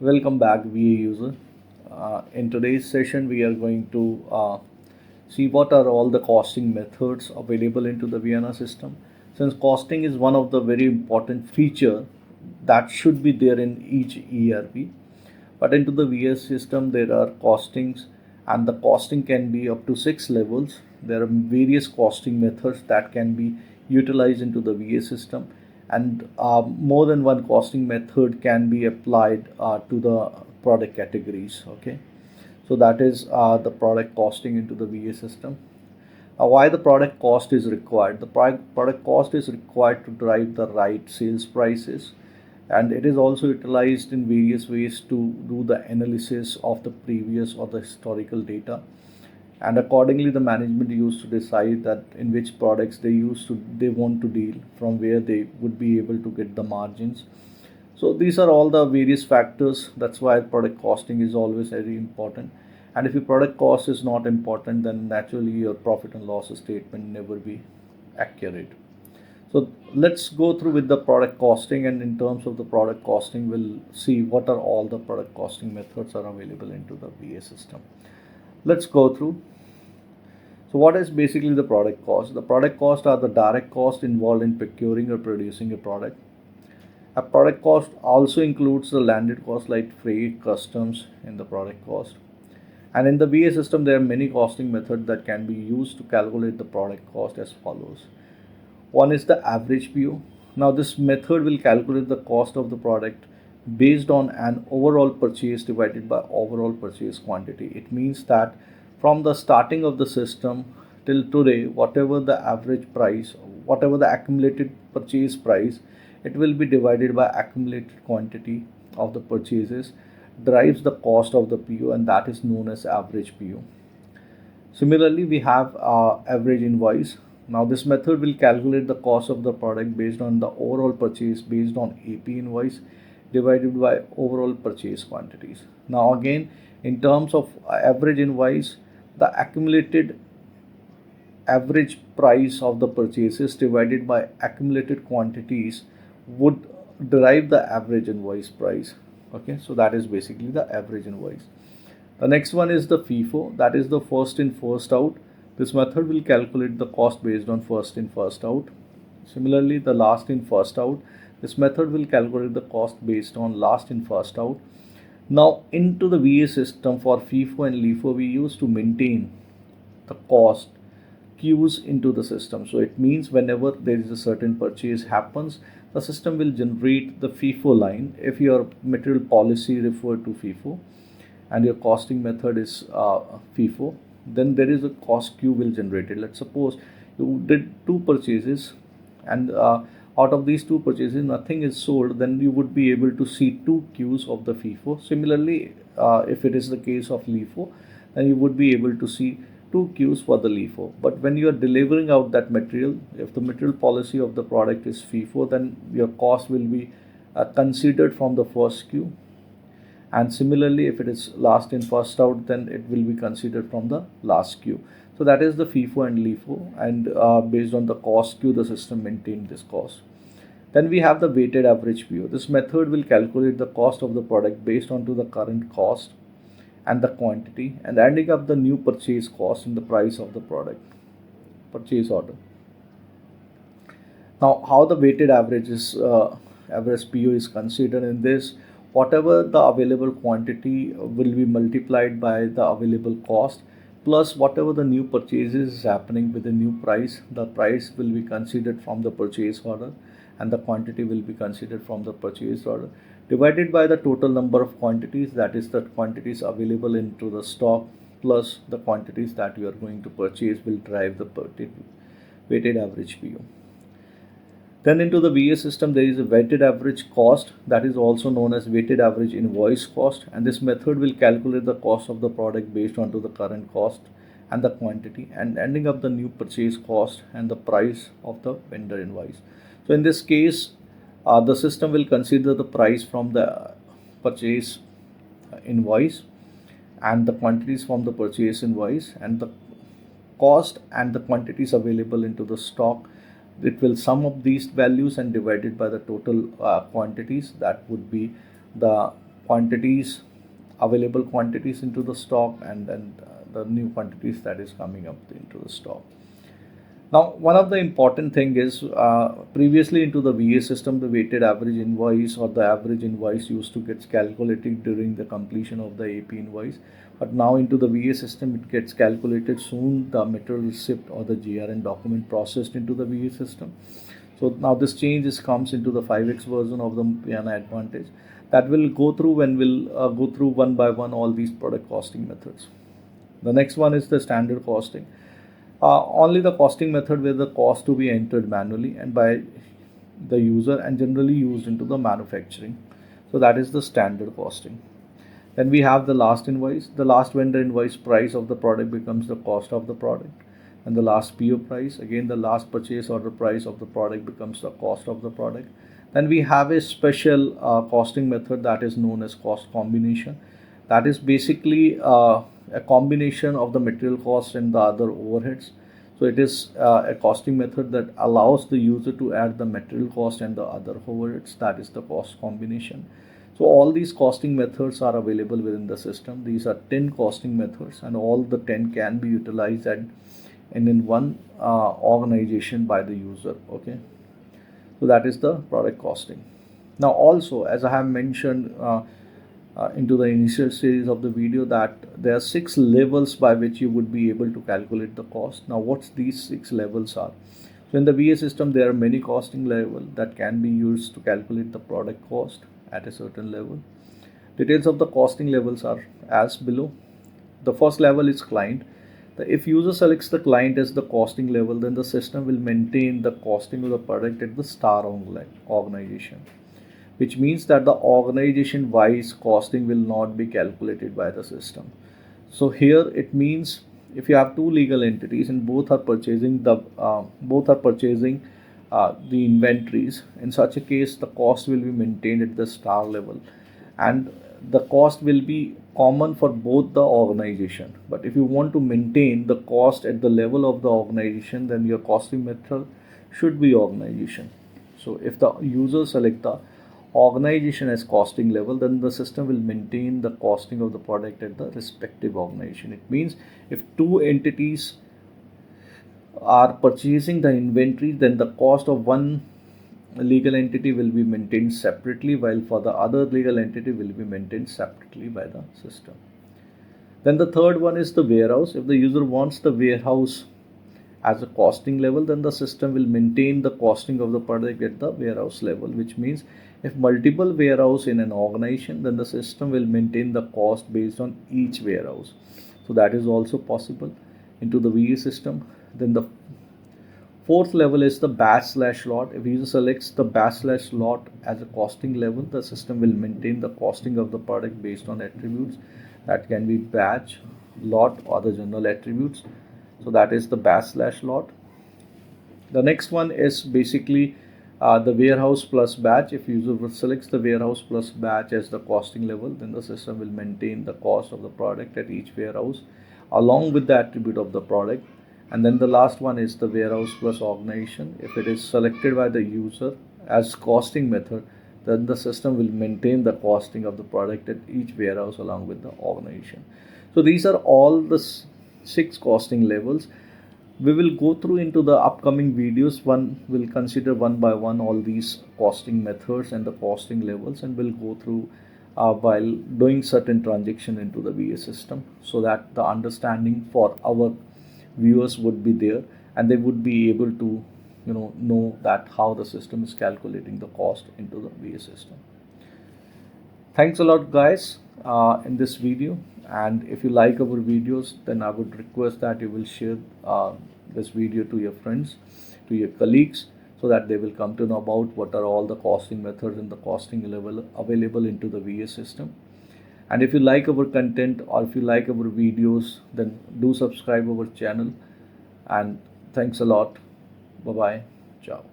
Welcome back, VA user. In today's session, we are going to see what are all the costing methods available into the Vienna system. Since costing is one of the very important feature that should be there in each ERP, but into the VS system there are costings, and the costing can be up to 6 levels. There are various costing methods that can be utilized into the VS system, and more than one costing method can be applied to the product categories. Okay, so that is the product costing into the VA system. Why the product cost is required? The product cost is required to drive the right sales prices, and it is also utilized in various ways to do the analysis of the previous or the historical data, and accordingly the management used to decide that in which products they want to deal, from where they would be able to get the margins. So these are all the various factors. That's why product costing is always very important. And if your product cost is not important, then naturally your profit and loss statement never be accurate. So let's go through with the product costing, and in terms of the product costing, we'll see what are all the product costing methods are available into the VA system. Let's go through. So what is basically the product cost? The product cost are the direct cost involved in procuring or producing a product. A product cost also includes the landed cost like freight, customs in the product cost. And in the VA system, there are many costing methods that can be used to calculate the product cost as follows. One is the average PO. Now this method will calculate the cost of the product based on an overall purchase divided by overall purchase quantity. It means that from the starting of the system till today, whatever the average price, whatever the accumulated purchase price, it will be divided by accumulated quantity of the purchases, drives the cost of the PO, and that is known as average PO. Similarly, we have average invoice. Now this method will calculate the cost of the product based on the overall purchase based on AP invoice divided by overall purchase quantities. Now again, in terms of average invoice, the accumulated average price of the purchases divided by accumulated quantities would derive the average invoice price. Okay, so that is basically the average invoice. The next one is the FIFO, that is the first in first out. This method will calculate the cost based on first in first out. Similarly, the last in first out, this method will calculate the cost based on last in first out. Now into the VA system for FIFO and LIFO, we use to maintain the cost queues into the system. So it means whenever there is a certain purchase happens, the system will generate the FIFO line. If your material policy refer to FIFO and your costing method is FIFO, then there is a cost queue will generate it. Let's suppose you did two purchases, and out of these two purchases nothing is sold, then you would be able to see two queues of the FIFO. Similarly, if it is the case of LIFO, then you would be able to see two queues for the LIFO. But when you are delivering out that material, if the material policy of the product is FIFO, then your cost will be considered from the first queue, and similarly if it is last in first out, then it will be considered from the last queue. So that is the FIFO and LIFO, and based on the cost queue the system maintained this cost. Then we have the weighted average PO. This method will calculate the cost of the product based on to the current cost and the quantity, and adding up the new purchase cost in the price of the product purchase order. Now how the weighted average is average PO is considered in this: whatever the available quantity will be multiplied by the available cost plus whatever the new purchases is happening with the new price. The price will be considered from the purchase order, and the quantity will be considered from the purchase order, divided by the total number of quantities, that is the quantities available into the stock plus the quantities that you are going to purchase, will drive the weighted average PO. Then into the VA system, there is a weighted average cost, that is also known as weighted average invoice cost, and this method will calculate the cost of the product based on to the current cost and the quantity, and ending up the new purchase cost and the price of the vendor invoice. So in this case, the system will consider the price from the purchase invoice and the quantities from the purchase invoice, and the cost and the quantities available into the stock. It will sum up these values and divide it by the total quantities, that would be the quantities, available quantities into the stock, and then the new quantities that is coming up into the stock. Now, one of the important thing is previously into the VA system, the weighted average invoice or the average invoice used to get calculated during the completion of the AP invoice. But now into the VA system, it gets calculated soon the material receipt or the GRN document processed into the VA system. So now this change comes into the 5x version of the Vienna Advantage. That will go through when we'll go through one by one all these product costing methods. The next one is the standard costing. Only the costing method where the cost to be entered manually and by the user and generally used into the manufacturing. So that is the standard costing. Then we have the last invoice. The last vendor invoice price of the product becomes the cost of the product. And the last PO price, again the last purchase order price of the product becomes the cost of the product. Then we have a special costing method that is known as cost combination. That is basically a combination of the material cost and the other overheads. So it is a costing method that allows the user to add the material cost and the other overheads. That is the cost combination. So all these costing methods are available within the system. These are 10 costing methods, and all the 10 can be utilized and in one organization by the user. Okay, so that is the product costing. Now also, as I have mentioned into the initial series of the video, that there are 6 levels by which you would be able to calculate the cost. Now what's these 6 levels are? So in the VA system, there are many costing levels that can be used to calculate the product cost at a certain level. Details of the costing levels are as below. The first level is client. If user selects the client as the costing level, then the system will maintain the costing of the product at the star organization, which means that the organization wise costing will not be calculated by the system. So here it means if you have two legal entities and both are purchasing the inventories, in such a case the cost will be maintained at the star level and the cost will be common for both the organization. But if you want to maintain the cost at the level of the organization, then your costing method should be organization. So if the user select the organization as costing level, then the system will maintain the costing of the product at the respective organization. It means if two entities are purchasing the inventory, then the cost of one legal entity will be maintained separately, while for the other legal entity will be maintained separately by the system. Then the third one is the warehouse. If the user wants the warehouse as a costing level, then the system will maintain the costing of the product at the warehouse level, which means if multiple warehouse in an organization, then the system will maintain the cost based on each warehouse. So that is also possible into the VA system. Then the fourth level is the batch/lot. If user selects the batch/lot as a costing level, the system will maintain the costing of the product based on attributes that can be batch, lot, or the general attributes. So that is the batch/lot. The next one is basically the warehouse plus batch. If user selects the warehouse plus batch as the costing level, then the system will maintain the cost of the product at each warehouse along with the attribute of the product. And then the last one is the warehouse plus organization. If it is selected by the user as costing method, then the system will maintain the costing of the product at each warehouse along with the organization. So these are all the 6 costing levels. We will go through into the upcoming videos. One will consider one by one all these costing methods and the costing levels, and we'll go through while doing certain transaction into the VA system, so that the understanding for our viewers would be there and they would be able to know that how the system is calculating the cost into the VA system. Thanks a lot guys in this video, and if you like our videos, then I would request that you will share this video to your friends, to your colleagues, so that they will come to know about what are all the costing methods and the costing level available into the VA system. And if you like our content or if you like our videos, then do subscribe our channel. And thanks a lot. Bye bye. Ciao.